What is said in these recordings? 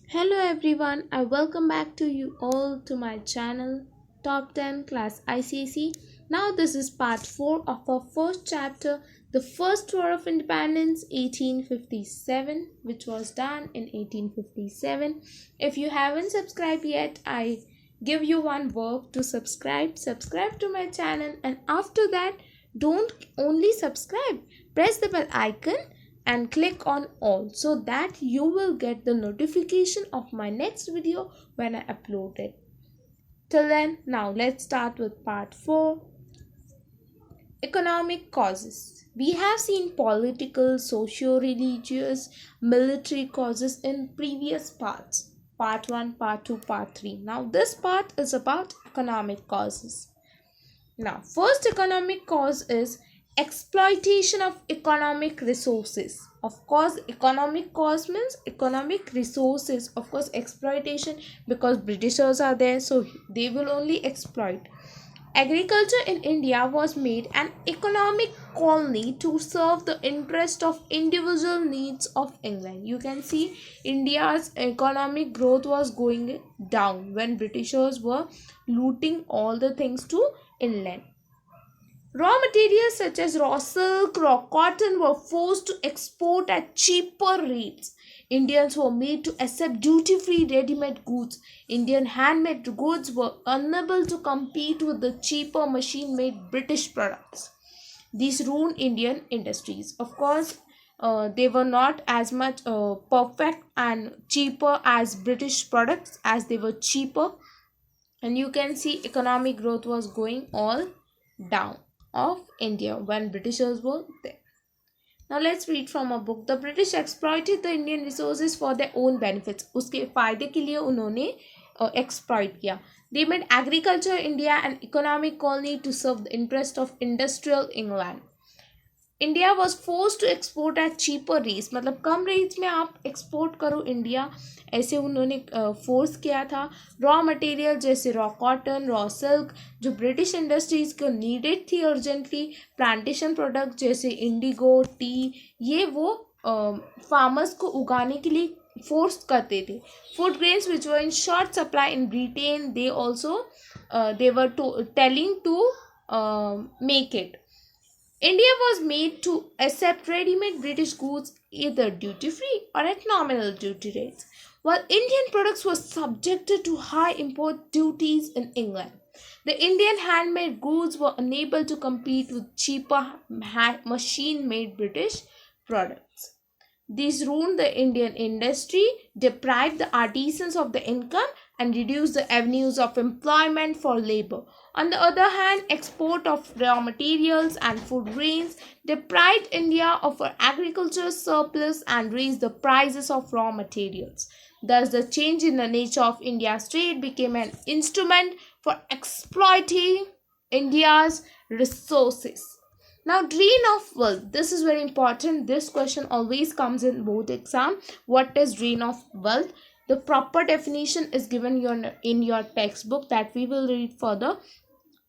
Hello everyone, I welcome back to you all to my channel Top 10 Class ICSE. Now this is part 4 of our first chapter, the first war of independence 1857, which was done in 1857. If you haven't subscribed yet, I give you one work to subscribe to my channel, and after that don't only subscribe, press the bell icon and click on all so that you will get the notification of my next video when I upload it. Till then, now let's start with part 4, economic causes. We have seen political, socio-religious, military causes in previous parts. Part 1, part 2, part 3. Now this part is about economic causes. Now, first economic cause is exploitation of economic resources. Of course, economic cause means economic resources. Of course, exploitation because Britishers are there, so they will only exploit. Agriculture in India was made an economic colony to serve the interest of individual needs of England. You can see India's economic growth was going down when Britishers were looting all the things to inland. Raw materials such as raw silk, raw cotton were forced to export at cheaper rates. Indians were made to accept duty free ready made goods. Indian handmade goods were unable to compete with the cheaper machine made British products. These ruined Indian industries. Of course, they were not as much perfect and cheaper as British products, as they were cheaper, and you can see economic growth was going all down of India when Britishers were there. Now let's read from a book. The British exploited the Indian resources for their own benefits. उसके फायदे के लिए उन्होंने exploit किया. They made agriculture India an economic colony to serve the interest of industrial England. India was force to export at cheaper rates, मतलब कम rates में आप एक्सपोर्ट करो इंडिया, ऐसे उन्होंने फोर्स किया था. रॉ मटेरियल जैसे रॉ कॉटन, रॉ सिल्क जो ब्रिटिश इंडस्ट्रीज को नीडेड थी अर्जेंटली, प्लांटेशन प्रोडक्ट जैसे इंडिगो, टी, ये वो फार्मर्स को उगाने के लिए फोर्स करते थे. Food grains which were in short supply in Britain, they also they were telling to make it. India was made to accept ready-made British goods either duty-free or at nominal duty rates, while Indian products were subjected to high import duties in England. The Indian handmade goods were unable to compete with cheaper machine-made British products. These ruined the Indian industry, deprived the artisans of the income, and reduced the avenues of employment for labor. On the other hand, export of raw materials and food grains deprived India of her agricultural surplus and raised the prices of raw materials. Thus, the change in the nature of India's trade became an instrument for exploiting India's resources. Now, drain of wealth. This is very important. This question always comes in both exam. What is drain of wealth? The proper definition is given in your textbook that we will read further.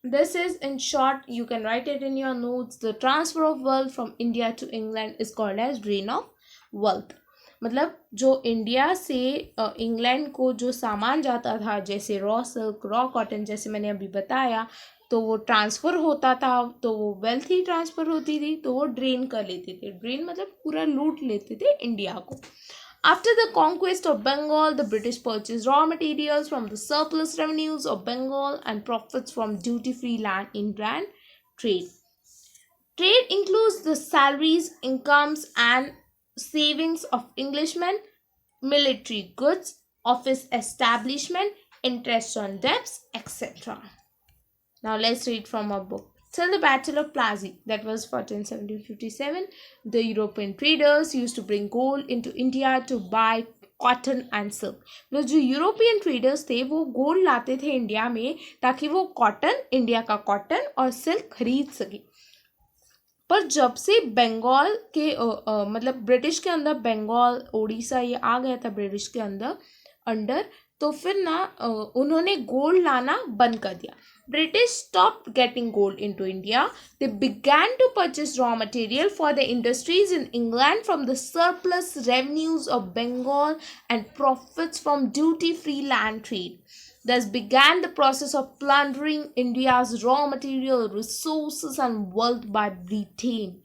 This is in short, you can write it in your notes. The transfer of wealth from India to England is called as drain of wealth. मतलब जो India से England को जो सामान जाता था, जैसे raw silk, raw cotton, जैसे मैंने अभी बताया, तो वो ट्रांसफ़र होता था, तो वो वेल्थ ही ट्रांसफ़र होती थी, तो वो ड्रेन कर लेते थे. ड्रेन मतलब पूरा लूट लेते थे इंडिया को. After the conquest of Bengal, the British purchased raw materials from the surplus revenues of Bengal and profits from duty-free land inland trade. Trade includes the salaries, incomes, and savings of Englishmen, military goods, office establishment, interest on debts, etc. Now let's read from a book. Till the Battle of Plassey, that was fought in 1757, the European traders used to bring gold into India to buy cotton and silk. मतलब जो European traders थे वो gold लाते थे India में ताकि वो cotton, India का cotton और सिल्क खरीद सके. पर जब से बंगाल के मतलब ब्रिटिश के अंदर बंगाल, उड़ीसा ये आ गया था ब्रिटिश के अंदर, अंडर, तो फिर ना उन्होंने गोल्ड लाना बंद कर दिया. British stopped getting gold into India. They began to purchase raw material for the industries in England from the surplus revenues of Bengal and profits from duty-free land trade. Thus began the process of plundering India's raw material resources and wealth by Britain.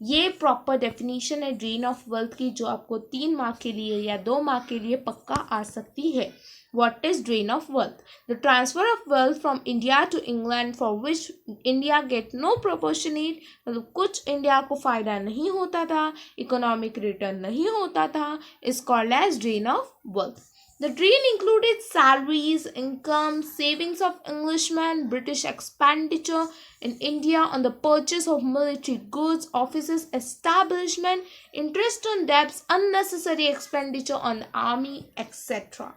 ये proper definition है drain of wealth की, जो आपको 3 mark के लिए या 2 mark के लिए पक्का आ सकती है. What is drain of wealth? The transfer of wealth from India to England for which India get no proportionate, मतलब कुछ इंडिया को फायदा नहीं होता था, इकोनॉमिक रिटर्न नहीं होता था, is called as drain of wealth. The drain included salaries, income, savings of Englishmen, British expenditure in India on the purchase of military goods, offices, establishment, interest on debts, unnecessary expenditure on the army, etc.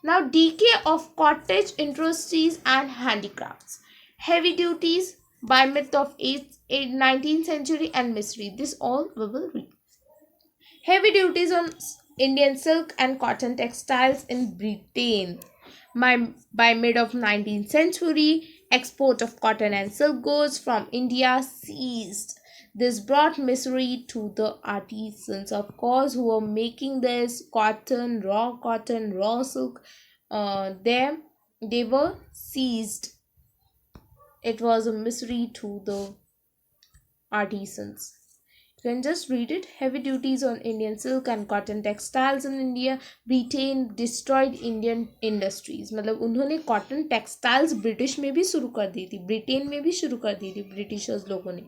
Now, decay of cottage industries and handicrafts. Heavy duties by myth of 19th century and mystery. This all we will read. Heavy duties on Indian silk and cotton textiles in Britain. By mid of 19th century, export of cotton and silk goods from India ceased. This brought misery to the artisans, of course, who were making this cotton, raw silk. They were seized. It was a misery to the artisans. You can just read it. Heavy duties on Indian silk and cotton textiles in India. Britain destroyed Indian industries. मतलब उन्होंने cotton textiles British में भी शुरू कर दी थी, Britain में भी शुरू कर दी थी ब्रिटिशर्स लोगों ने.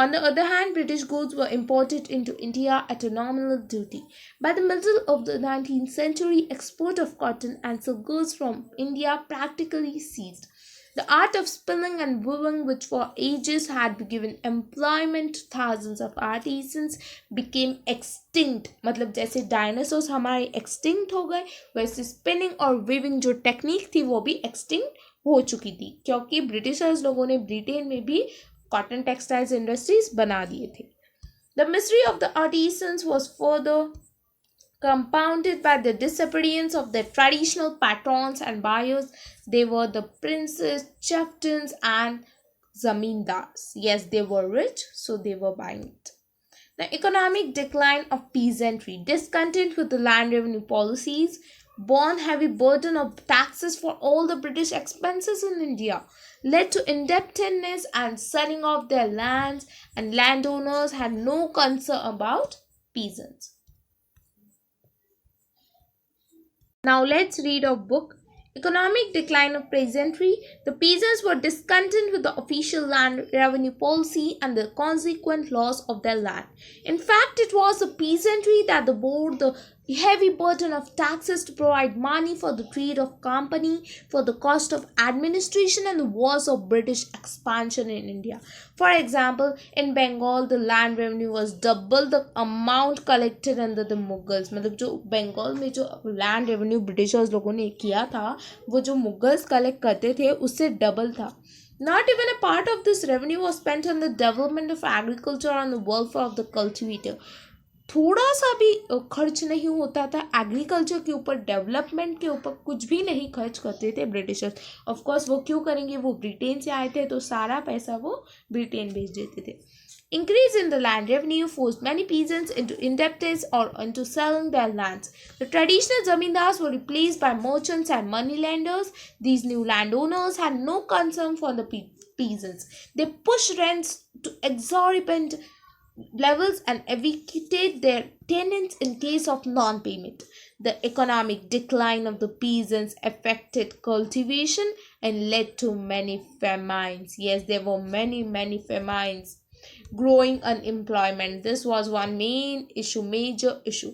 On the other hand, British goods were imported into India at a nominal duty. By the middle of the 19th century, export of cotton and silk goods from India practically ceased. The art of spinning and weaving, which for ages had given employment to thousands of artisans, became extinct. मतलब जैसे dinosaurs हमारे extinct हो गए, वैसे spinning और weaving जो technique थी वो भी एक्सटिंक्ट हो चुकी थी, क्योंकि ब्रिटिशर्स लोगों ने ब्रिटेन में भी कॉटन टेक्सटाइल्स इंडस्ट्रीज बना दिए थे. The misery of the artisans was further compounded by the disappearance of their traditional patrons and buyers. They were the princes, chieftains, and zamindars. Yes, they were rich, so they were buying it. The economic decline of peasantry, discontent with the land revenue policies, borne heavy burden of taxes for all the British expenses in India, led to indebtedness and selling off their lands, and landowners had no concern about peasants. Now let's read a book. Economic decline of peasantry. The peasants were discontent with the official land revenue policy and the consequent loss of their land. In fact, it was the peasantry that bore the heavy burden of taxes to provide money for the trade of company, for the cost of administration and the wars of British expansion in India. For example, in Bengal, the land revenue was double the amount collected under the Mughals. मतलब जो बंगाल में जो land revenue Britishers लोगों ने किया था, वो जो मुगल्स कलेक्ट करते थे उससे डबल था. Not even a part of this revenue was spent on the development of agriculture and the welfare of the cultivator. थोड़ा सा भी खर्च नहीं होता था एग्रीकल्चर के ऊपर, डेवलपमेंट के ऊपर कुछ भी नहीं खर्च करते थे ब्रिटिशर्स. ऑफ कोर्स वो क्यों करेंगे, वो ब्रिटेन से आए थे तो सारा पैसा वो ब्रिटेन भेज देते थे. Increase in the land revenue forced many peasants into indebtedness or into selling their lands. The traditional zamindars were replaced by merchants and moneylenders. These new landowners had no concern for the peasants. They pushed rents to exorbitant levels and evicted their tenants in case of non-payment. The economic decline of the peasants affected cultivation and led to many famines. Yes, there were many famines. Growing unemployment. This was one major issue.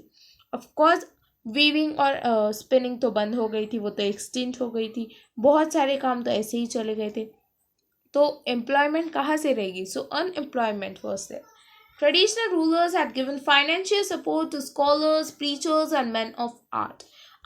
Of course, weaving और spinning तो बंद हो गई थी, वो तो extinct हो गई थी, बहुत सारे काम तो ऐसे ही चले गए थे, तो एम्प्लॉयमेंट कहाँ से रहेगी. So unemployment was there. Traditional rulers had given financial support to scholars, preachers, and men of art.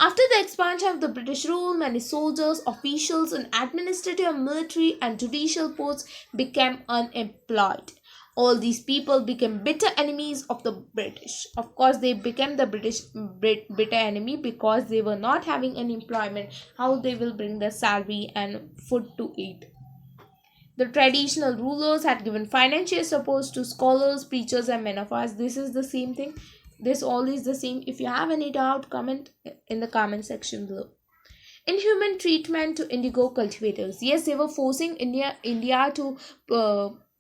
After the expansion of the British rule, many soldiers, officials in administrative, military, and judicial posts became unemployed. All these people became bitter enemies of the British. Of course they became the bitter enemy because they were not having any employment. How they will bring the salary and food to eat? The traditional rulers had given financial support to scholars, preachers, and men of arts. This is the same thing. This all is the same. If you have any doubt, comment in the comment section below. Inhuman treatment to indigo cultivators. Yes, they were forcing India to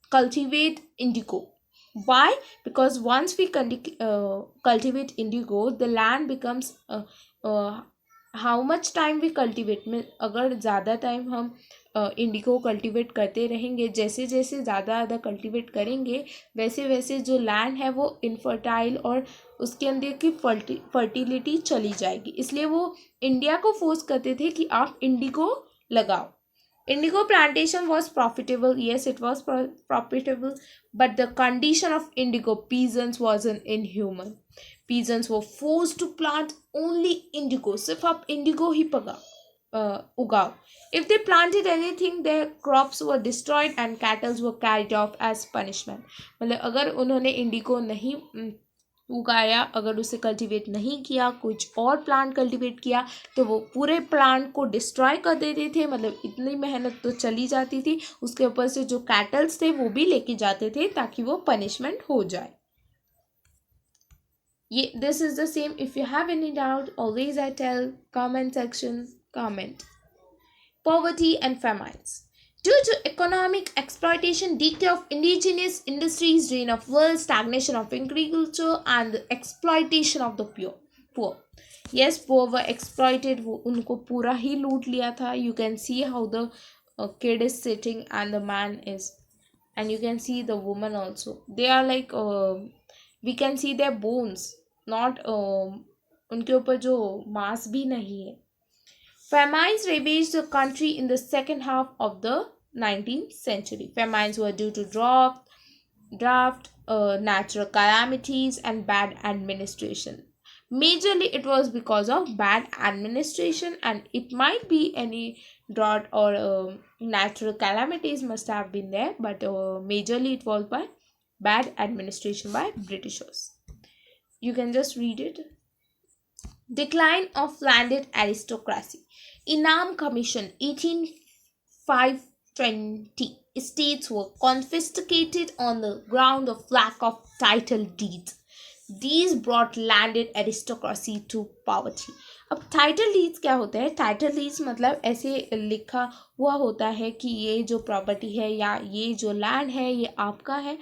cultivate indigo. Why? Because once we cultivate indigo, the land becomes how much time we cultivate में अगर ज़्यादा time हम Indigo cultivate करते रहेंगे, जैसे जैसे ज़्यादा cultivate करेंगे वैसे वैसे जो लैंड है वो इनफर्टाइल और उसके अंदर की फर्टिलिटी चली जाएगी. इसलिए वो इंडिया को फोर्स करते थे कि आप इंडिगो लगाओ. Indigo plantation was profitable. Yes, it was profitable, but the condition of indigo peasants wasn't inhuman. Peasants were forced to plant only indigo. सिर्फ आप indigo he उगाओ. If they planted anything, their crops were destroyed and cattle were carried off as punishment. मतलब अगर उन्होंने indigo नहीं उगाया, अगर उसे cultivate नहीं किया, कुछ और प्लांट कल्टीवेट किया, तो वो पूरे प्लांट को डिस्ट्रॉय कर देते थे. मतलब इतनी मेहनत तो चली जाती थी. उसके ऊपर से जो कैटल्स थे वो भी लेके जाते थे ताकि वो पनिशमेंट हो जाए. ये this is the same. If you have any doubt, always I tell comment section, comment. Poverty and famines. Due to economic exploitation, decay of indigenous industries, drain of wealth, stagnation of agriculture, and the exploitation of the poor. Yes, poor were exploited. वो उनको पूरा ही लूट लिया था. You can see how the kid is sitting and the man is, and you can see the woman also. They are like we can see their bones, not उनके ऊपर जो मांस भी नहीं है. Famines ravaged the country in the second half of the 19th century. Famines were due to drought, natural calamities, and bad administration. Majorly, it was because of bad administration, and it might be any drought or natural calamities must have been there, but majorly it was by bad administration by Britishers. You can just read it. Decline of landed aristocracy. Inam Commission 18520. Estates were confiscated on the ground of lack of title deeds. These brought landed aristocracy to poverty. अब title lease क्या होता है? Title lease मतलब ऐसे लिखा हुआ होता है कि ये जो प्रॉपर्टी है या ये जो लैंड है ये आपका है.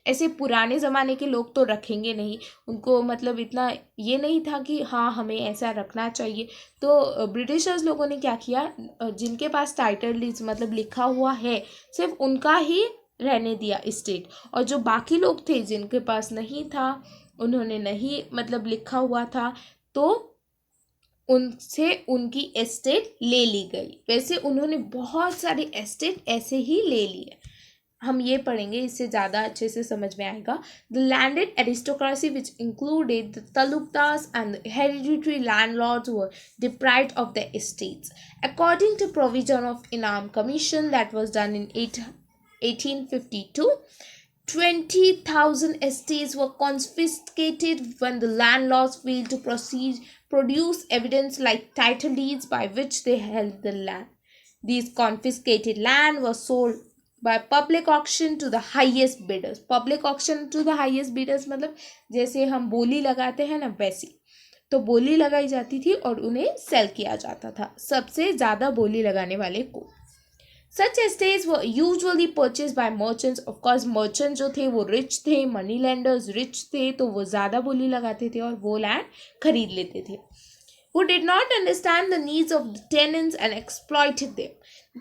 ऐसे पुराने ज़माने के लोग तो रखेंगे नहीं. उनको मतलब इतना ये नहीं था कि हाँ हमें ऐसा रखना चाहिए. तो ब्रिटिशर्स लोगों ने क्या किया, जिनके पास टाइटल लीज मतलब लिखा हुआ है सिर्फ उनका ही रहने दिया स्टेट, और जो बाकी लोग थे जिनके पास नहीं था, उन्होंने नहीं मतलब लिखा हुआ था, तो उनसे उनकी एस्टेट ले ली गई. वैसे उन्होंने बहुत सारे एस्टेट ऐसे ही ले लिए. हम ये पढ़ेंगे, इससे ज़्यादा अच्छे से समझ में आएगा. The landed aristocracy which included the talukdars and the hereditary landlords were deprived of the estates according to provision of Inam commission that was done in 1852. 20,000 estates were confiscated when the landlords failed to produce evidence like title deeds by which they held the land. These confiscated land was sold by public auction to the highest bidders. Public auction to the highest bidders मतलब जैसे हम बोली लगाते हैं ना, वैसी तो बोली लगाई जाती थी और उन्हें सेल किया जाता था सबसे ज़्यादा बोली लगाने वाले को. Such estates were usually purchased by merchants. Of course, merchants जो थे वो rich थे, money lenders rich थे, तो वो ज़्यादा बोली लगाते थे और वो land खरीद लेते थे. Who did not understand the needs of the tenants and exploited them.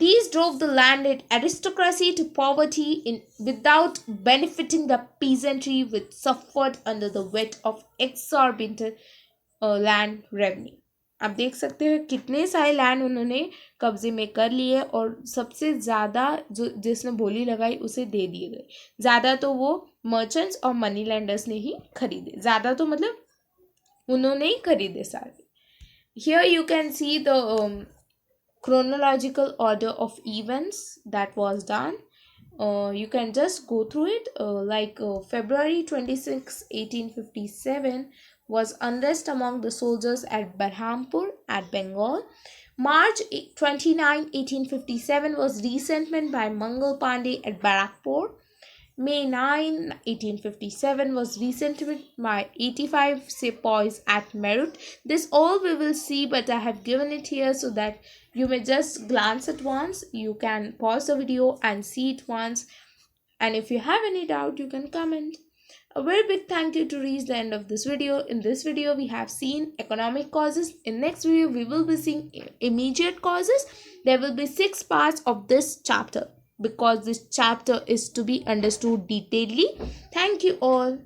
These drove the landed aristocracy to poverty without benefiting the peasantry, which suffered under the weight of exorbitant land revenue. आप देख सकते हो कितने सारे land उन्होंने कब्जे में कर लिए और सबसे ज़्यादा जो जिसने बोली लगाई उसे दे दिए गए. ज़्यादा तो वो मर्चेंट्स और मनी लैंडर्स ने ही खरीदे. ज़्यादा तो मतलब उन्होंने ही खरीदे सारे. Here you can see the chronological order of events that was done. You can just go through it. February 26, 1857 was unrest among the soldiers at Berhampur at Bengal. March 29, 1857 was resentment by Mangal Pandey at Barakpur. May 9, 1857 was resentment by 85 sepoys at Meerut. This all we will see, but I have given it here so that you may just glance at once. You can pause the video and see it once, and if you have any doubt you can comment. A very big thank you to reach the end of this video. In this video we have seen economic causes. In next video we will be seeing immediate causes. There will be 6 parts of this chapter because this chapter is to be understood detailedly. Thank you all.